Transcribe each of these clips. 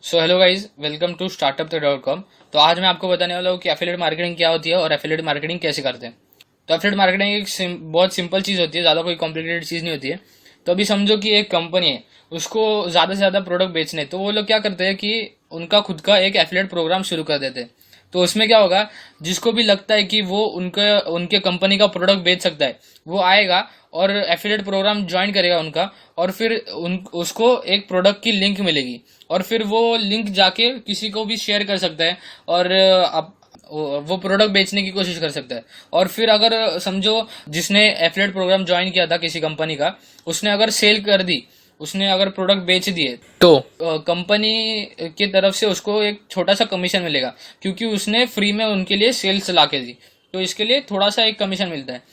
So hello guys, welcome to startup.com। तो आज मैं आपको बताने वाला हूँ कि एफिलिएट मार्केटिंग क्या होती है और एफिलिएट मार्केटिंग कैसे करते हैं। तो एफिलिएट मार्केटिंग एक बहुत सिंपल चीज़ होती है, ज़्यादा कोई कॉम्प्लिकेटेड चीज़ नहीं होती है। तो अभी समझो कि एक कंपनी है, उसको ज़्यादा से ज़्यादा प्रोडक्ट बेचने हैं, तो वो लोग क्या करते हैं कि उनका खुद का एक एफिलिएट प्रोग्राम शुरू कर देते हैं। तो उसमें क्या होगा, जिसको भी लगता है कि वो उनके उनके कंपनी का प्रोडक्ट बेच सकता है, वो आएगा और एफिलिएट प्रोग्राम ज्वाइन करेगा उनका। और फिर उसको एक प्रोडक्ट की लिंक मिलेगी और फिर वो लिंक जाके किसी को भी शेयर कर सकता है और वो प्रोडक्ट बेचने की कोशिश कर सकता है। और फिर अगर समझो जिसने एफिलिएट प्रोग्राम ज्वाइन किया था किसी कंपनी का, उसने अगर सेल कर दी, उसने अगर प्रोडक्ट बेच दिए, तो कंपनी की तरफ से उसको एक छोटा सा कमीशन मिलेगा, क्योंकि उसने फ्री में उनके लिए सेल्स ला के दी। तो इसके लिए थोड़ा सा एक कमीशन मिलता है।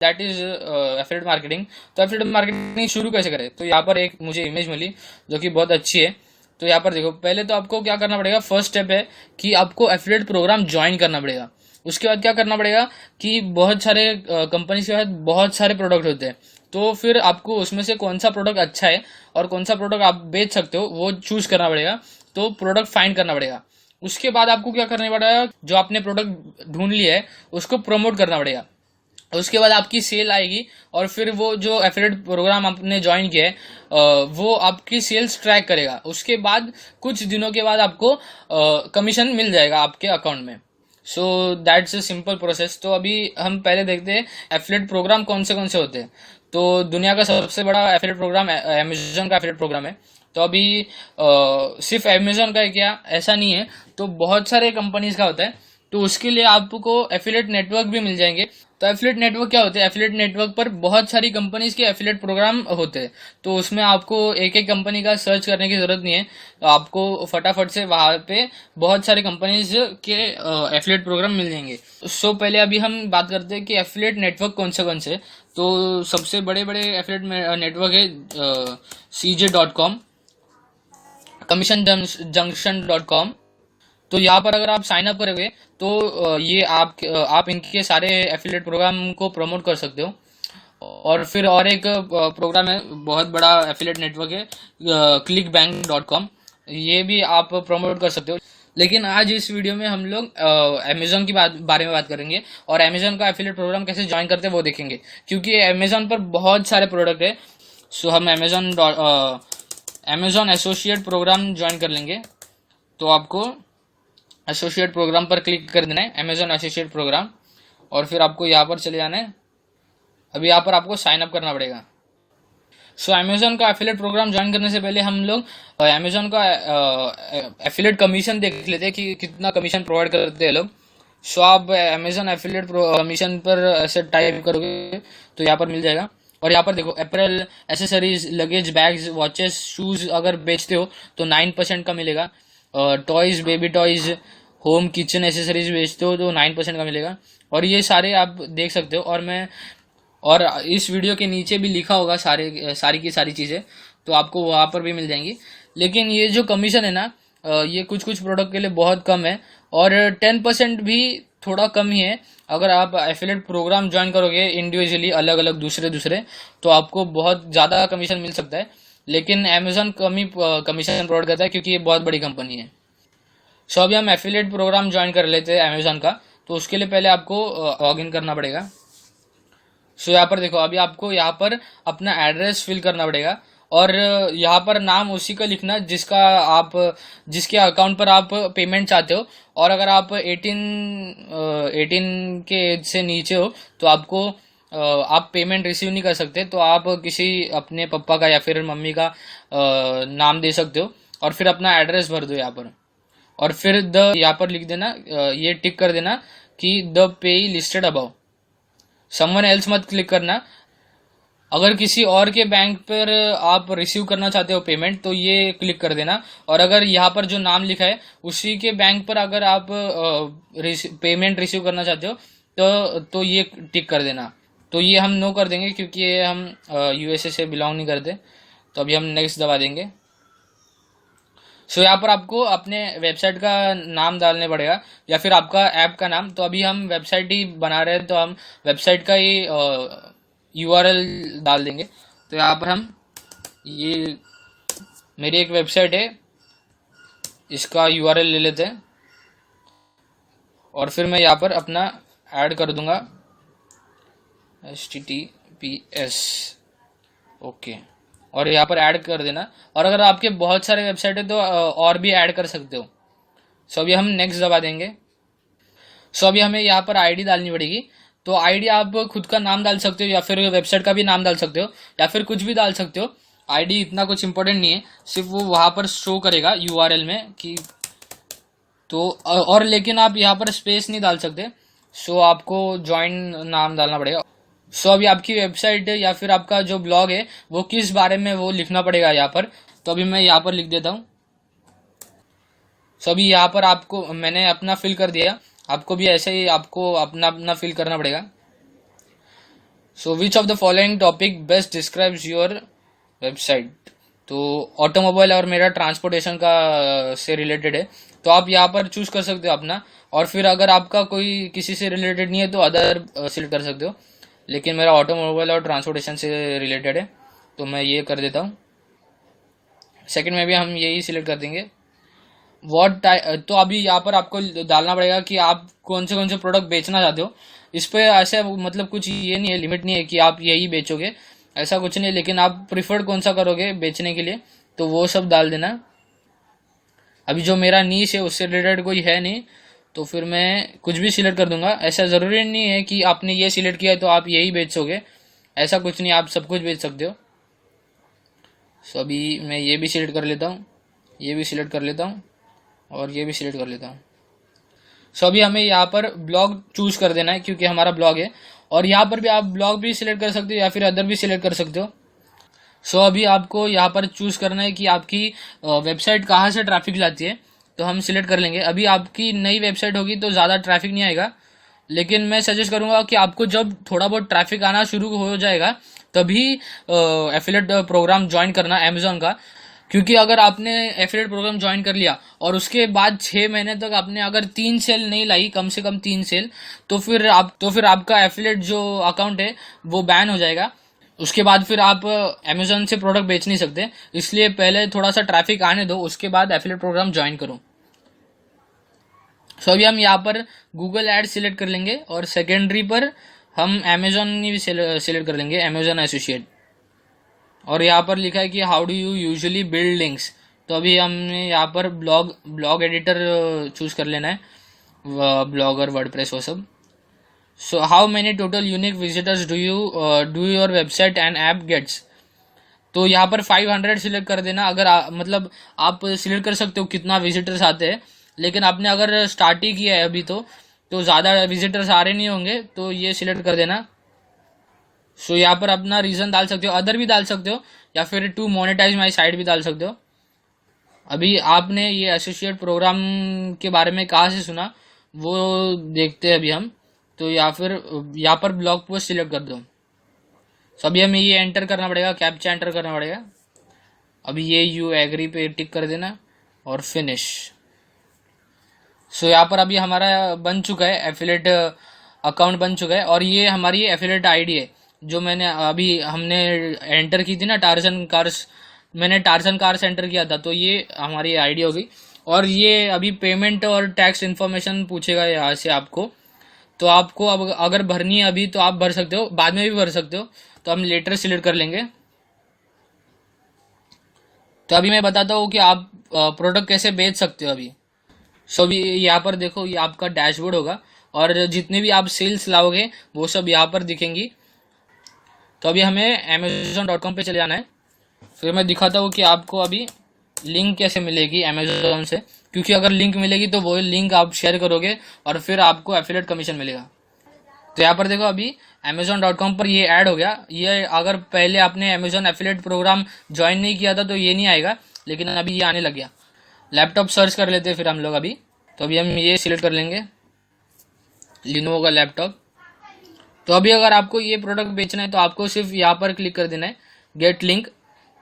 That is affiliate marketing. तो एफिलिएट मार्केटिंग शुरू कैसे करें, तो यहाँ पर एक मुझे इमेज मिली जो कि बहुत अच्छी है। तो यहाँ पर देखो, पहले तो आपको क्या करना पड़ेगा, फर्स्ट स्टेप है कि आपको एफिलिएट प्रोग्राम ज्वाइन करना पड़ेगा। उसके बाद क्या करना पड़ेगा कि बहुत सारे कंपनी के बाद बहुत सारे प्रोडक्ट होते हैं, तो फिर आपको उसमें से कौन सा प्रोडक्ट अच्छा है और कौन सा प्रोडक्ट आप बेच सकते हो वो चूज करना पड़ेगा। तो प्रोडक्ट फाइंड करना पड़ेगा। उसके बाद आपको क्या करना पड़ेगा, जो आपने प्रोडक्ट ढूंढ लिया है उसको प्रमोट करना पड़ेगा। उसके बाद आपकी सेल आएगी और फिर वो जो एफिलिएट प्रोग्राम आपने ज्वाइन किया है वो आपकी सेल्स ट्रैक करेगा। उसके बाद कुछ दिनों के बाद आपको कमीशन मिल जाएगा आपके अकाउंट में। So that's a simple process. तो अभी हम पहले देखते हैं एफिलिएट प्रोग्राम कौन से होते हैं। तो दुनिया का सबसे बड़ा एफिलिएट प्रोग्राम अमेजोन का एफिलिएट प्रोग्राम है। तो अभी सिर्फ अमेजोन का है क्या, ऐसा नहीं है, तो बहुत सारे कंपनीज का होता है। तो उसके लिए आपको एफिलिएट नेटवर्क भी मिल जाएंगे। तो एफिलिएट नेटवर्क क्या होते हैं, एफिलिएट नेटवर्क पर बहुत सारी कंपनीज के एफिलिएट प्रोग्राम होते हैं। तो उसमें आपको एक एक कंपनी का सर्च करने की जरूरत नहीं है, तो आपको फटाफट से वहां पे बहुत सारे कंपनीज के एफिलिएट प्रोग्राम मिल जाएंगे। सो पहले अभी हम बात करते हैं कि एफिलिएट नेटवर्क कौन से। तो सबसे बड़े बड़े एफिलिएट नेटवर्क है CJ.com, कमीशन जंक्शन.com। तो यहाँ पर अगर आप साइन अप करोगे तो ये आप इनके सारे एफिलिएट प्रोग्राम को प्रमोट कर सकते हो। और फिर और एक प्रोग्राम है, बहुत बड़ा एफिलिएट नेटवर्क है, clickbank.com। ये भी आप प्रमोट कर सकते हो। लेकिन आज इस वीडियो में हम लोग अमेजोन की बारे में बात करेंगे और अमेजोन का एफिलिएट प्रोग्राम कैसे ज्वाइन करते हैं वो देखेंगे, क्योंकि अमेजोन पर बहुत सारे प्रोडक्ट है। सो हम अमेजोन एसोसिएट प्रोग्राम ज्वाइन कर लेंगे। तो आपको एसोसिएट प्रोग्राम पर क्लिक कर देना है, अमेजोन एसोसिएट प्रोग्राम। और फिर आपको यहाँ पर चले जाना है। अभी यहाँ पर आपको साइन अप करना पड़ेगा। सो अमेजोन का एफिलिएट प्रोग्राम ज्वाइन करने से पहले हम लोग अमेजोन का एफिलिएट कमीशन देख लेते हैं कि कितना कमीशन प्रोवाइड करते हैं लोग। सो आप अमेजोन एफिलिएट कमीशन पर ऐसे टाइप करोगे तो यहाँ पर मिल जाएगा। और यहाँ पर देखो, apparel, accessories, luggage, bags, watches, shoes अगर बेचते हो तो 9% का मिलेगा। Toys, baby toys, home kitchen accessories बेचते हो तो 9% का मिलेगा। और ये सारे आप देख सकते हो। और इस वीडियो के नीचे भी लिखा होगा सारी की सारी चीज़ें, तो आपको वहाँ पर भी मिल जाएंगी। लेकिन ये जो कमीशन है ना, ये कुछ कुछ प्रोडक्ट के लिए बहुत कम है और 10% भी थोड़ा कम ही है। अगर आप एफिलिएट प्रोग्राम ज्वाइन करोगे इंडिविजुअली, अलग अलग दूसरे दूसरे, तो आपको बहुत ज़्यादा कमीशन मिल सकता है। लेकिन अमेजोन कम ही कमीशन प्रोवाइड करता है, क्योंकि ये बहुत बड़ी कंपनी है। सो अभी हम एफिलिएट प्रोग्राम ज्वाइन कर लेते हैं अमेजोन का। तो उसके लिए पहले आपको लॉग इन करना पड़ेगा। सो यहाँ पर देखो, अभी आपको यहाँ पर अपना एड्रेस फिल करना पड़ेगा और यहाँ पर नाम उसी का लिखना जिसके अकाउंट पर आप पेमेंट चाहते हो। और अगर आप 18 के एज से नीचे हो तो आप पेमेंट रिसीव नहीं कर सकते। तो आप किसी अपने पापा का या फिर मम्मी का नाम दे सकते हो और फिर अपना एड्रेस भर दो यहाँ पर। और फिर यहाँ पर लिख देना, ये टिक कर देना कि the pay listed above. Someone else मत क्लिक करना। अगर किसी और के बैंक पर आप रिसीव करना चाहते हो पेमेंट तो ये क्लिक कर देना। और अगर यहाँ पर जो नाम लिखा है उसी के बैंक पर अगर आप पेमेंट रिसीव करना चाहते हो तो ये टिक कर देना। तो ये हम नो कर देंगे, क्योंकि ये हम USA से बिलोंग नहीं करते। तो अभी हम नेक्स्ट दबा देंगे। सो यहाँ पर आपको अपने वेबसाइट का नाम डालने पड़ेगा या फिर आपका ऐप का नाम। तो अभी हम वेबसाइट ही बना रहे हैं, तो हम वेबसाइट का ही URL डाल देंगे। तो यहाँ पर हम ये मेरी एक वेबसाइट है, इसका यूआरएल ले लेते हैं और फिर मैं यहाँ पर अपना ऐड कर दूंगा HTTPS। ओके, और यहाँ पर ऐड कर देना। और अगर आपके बहुत सारे वेबसाइट है तो और भी ऐड कर सकते हो। सो अभी हम नेक्स्ट दबा देंगे। सो अभी हमें यहाँ पर आईडी डालनी पड़ेगी। तो आईडी आप खुद का नाम डाल सकते हो या फिर वेबसाइट का भी नाम डाल सकते हो या फिर कुछ भी डाल सकते हो। आईडी इतना कुछ इंपॉर्टेंट नहीं है, सिर्फ वो वहां पर शो करेगा यूआरएल में कि तो और लेकिन आप यहाँ पर स्पेस नहीं डाल सकते। सो आपको ज्वाइन नाम डालना पड़ेगा। सो अभी आपकी वेबसाइट या फिर आपका जो ब्लॉग है वो किस बारे में वो लिखना पड़ेगा यहाँ पर। तो अभी मैं यहाँ पर लिख देता हूँ। सो अभी यहाँ पर आपको मैंने अपना फिल कर दिया, आपको भी ऐसे ही आपको अपना अपना फिल करना पड़ेगा। So which of the following topic best describes your website. तो ऑटोमोबाइल और मेरा ट्रांसपोर्टेशन का से रिलेटेड है, तो आप यहाँ पर चूज कर सकते हो अपना। और फिर अगर आपका कोई किसी से रिलेटेड नहीं है तो अदर सिलेक्ट कर सकते हो, लेकिन मेरा ऑटोमोबाइल और ट्रांसपोर्टेशन से रिलेटेड है तो मैं ये कर देता हूँ। सेकंड में भी हम यही सिलेक्ट कर देंगे। तो अभी यहाँ पर आपको डालना पड़ेगा कि आप कौन से प्रोडक्ट बेचना चाहते हो। इस पे ऐसे मतलब कुछ ये नहीं है, लिमिट नहीं है कि आप यही बेचोगे, ऐसा कुछ नहीं है। लेकिन आप प्रिफर्ड कौन सा करोगे बेचने के लिए तो वो सब डाल देना। अभी जो मेरा नीश है उससे रिलेटेड कोई है नहीं तो फिर मैं कुछ भी सिलेक्ट कर दूंगा। ऐसा ज़रूरी नहीं है कि आपने ये सिलेक्ट किया है तो आप यही बेचोगे, ऐसा कुछ नहीं, आप सब कुछ बेच सकते हो। सो अभी मैं ये भी सिलेक्ट कर लेता हूँ, ये भी सिलेक्ट कर लेता हूँ और ये भी सिलेक्ट कर लेता हूँ। सो अभी हमें यहाँ पर ब्लॉग चूज कर देना है क्योंकि हमारा ब्लॉग है। और यहाँ पर भी आप ब्लॉग भी सिलेक्ट कर सकते हो या फिर अदर भी सिलेक्ट कर सकते हो। सो अभी आपको यहाँ पर चूज करना है कि आपकी वेबसाइट कहाँ से ट्रैफिक लाती है, तो हम सिलेक्ट कर लेंगे। अभी आपकी नई वेबसाइट होगी तो ज़्यादा ट्रैफिक नहीं आएगा, लेकिन मैं सजेस्ट करूंगा कि आपको जब थोड़ा बहुत ट्रैफिक आना शुरू हो जाएगा तभी एफिलेट प्रोग्राम ज्वाइन करना अमेजोन का। क्योंकि अगर आपने एफिलेट प्रोग्राम ज्वाइन कर लिया और उसके बाद 6 महीने तक आपने अगर 3 सेल नहीं लाई, कम से कम 3 सेल, तो फिर आपका एफिलेट जो अकाउंट है वो बैन हो जाएगा। उसके बाद फिर आप अमेजोन से प्रोडक्ट बेच नहीं सकते। इसलिए पहले थोड़ा सा ट्रैफिक आने दो, उसके बाद एफिलेट प्रोग्राम ज्वाइन करो। सो अभी हम यहाँ पर गूगल एड सिलेक्ट कर लेंगे और सेकेंडरी पर हम अमेजोन भी सिलेक्ट कर लेंगे, अमेजोन एसोसिएट। और यहाँ पर लिखा है कि how do you usually build links. तो अभी हमने यहाँ पर ब्लॉग एडिटर चूज कर लेना है, ब्लॉगर वर्डप्रेस वो सब। So how many total unique visitors do your website and app gets. तो यहाँ पर 500 सिलेक्ट कर देना। अगर मतलब आप सिलेक्ट कर सकते हो कितना विजिटर्स आते हैं, लेकिन आपने अगर स्टार्ट ही किया है अभी तो ज़्यादा विजिटर्स आ रहे नहीं होंगे, तो ये सिलेक्ट कर देना। सो यहाँ पर अपना रीज़न डाल सकते हो, अदर भी डाल सकते हो या फिर टू मोनेटाइज माई साइट भी डाल सकते हो। अभी आपने ये एसोसिएट प्रोग्राम के बारे में कहाँ से सुना वो देखते हैं अभी हम। तो या फिर यहाँ पर ब्लॉग पोस्ट सिलेक्ट कर दो। सो अभी हमें ये एंटर करना पड़ेगा, कैप्चा एंटर करना पड़ेगा। अभी ये यू एग्री पे टिक कर देना और फिनिश। सो यहाँ पर अभी हमारा बन चुका है, एफिलेट अकाउंट बन चुका है। और ये हमारी एफिलेट आईडी है जो हमने एंटर की थी ना, टार्जन कार्स। मैंने टार्जन कार्स एंटर किया था, तो ये हमारी आईडी होगी। और ये अभी पेमेंट और टैक्स इन्फॉर्मेशन पूछेगा यहाँ से आपको। तो आपको अब अगर भरनी है अभी तो आप भर सकते हो, बाद में भी भर सकते हो। तो हम लेटर सिलेक्ट कर लेंगे। तो अभी मैं बताता हूँ कि आप प्रोडक्ट कैसे बेच सकते हो अभी। सो अभी यहाँ पर देखो, ये आपका डैशबोर्ड होगा और जितने भी आप सेल्स लाओगे वो सब यहाँ पर दिखेंगी। तो अभी हमें amazon.com पे चले जाना है। फिर मैं दिखाता हूँ कि आपको अभी लिंक कैसे मिलेगी अमेजोन से, क्योंकि अगर लिंक मिलेगी तो वो लिंक आप शेयर करोगे और फिर आपको एफिलेट कमीशन मिलेगा। तो यहाँ पर देखो, अभी amazon.com पर ये ऐड हो गया। ये अगर पहले आपने अमेजोन एफिलेट प्रोग्राम ज्वाइन नहीं किया था तो ये नहीं आएगा, लेकिन अभी ये आने लग गया। लैपटॉप सर्च कर लेते हैं फिर हम लोग अभी। तो अभी हम ये सिलेक्ट कर लेंगे, लिनोवो का लैपटॉप। तो अभी अगर आपको ये प्रोडक्ट बेचना है तो आपको सिर्फ यहाँ पर क्लिक कर देना है, गेट लिंक,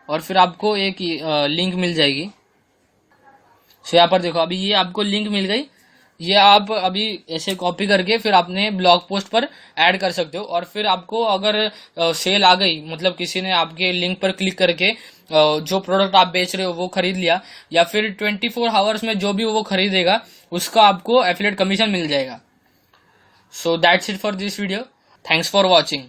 और फिर आपको एक लिंक मिल जाएगी। सो यहाँ पर देखो, अभी ये आपको लिंक मिल गई। ये आप अभी ऐसे कॉपी करके फिर अपने ब्लॉग पोस्ट पर ऐड कर सकते हो। और फिर आपको अगर सेल आ गई, मतलब किसी ने आपके लिंक पर क्लिक करके जो प्रोडक्ट आप बेच रहे हो वो खरीद लिया, या फिर 24 आवर्स में जो भी वो खरीदेगा उसका आपको एफिलिएट कमीशन मिल जाएगा। So that's it for this video. Thanks for watching.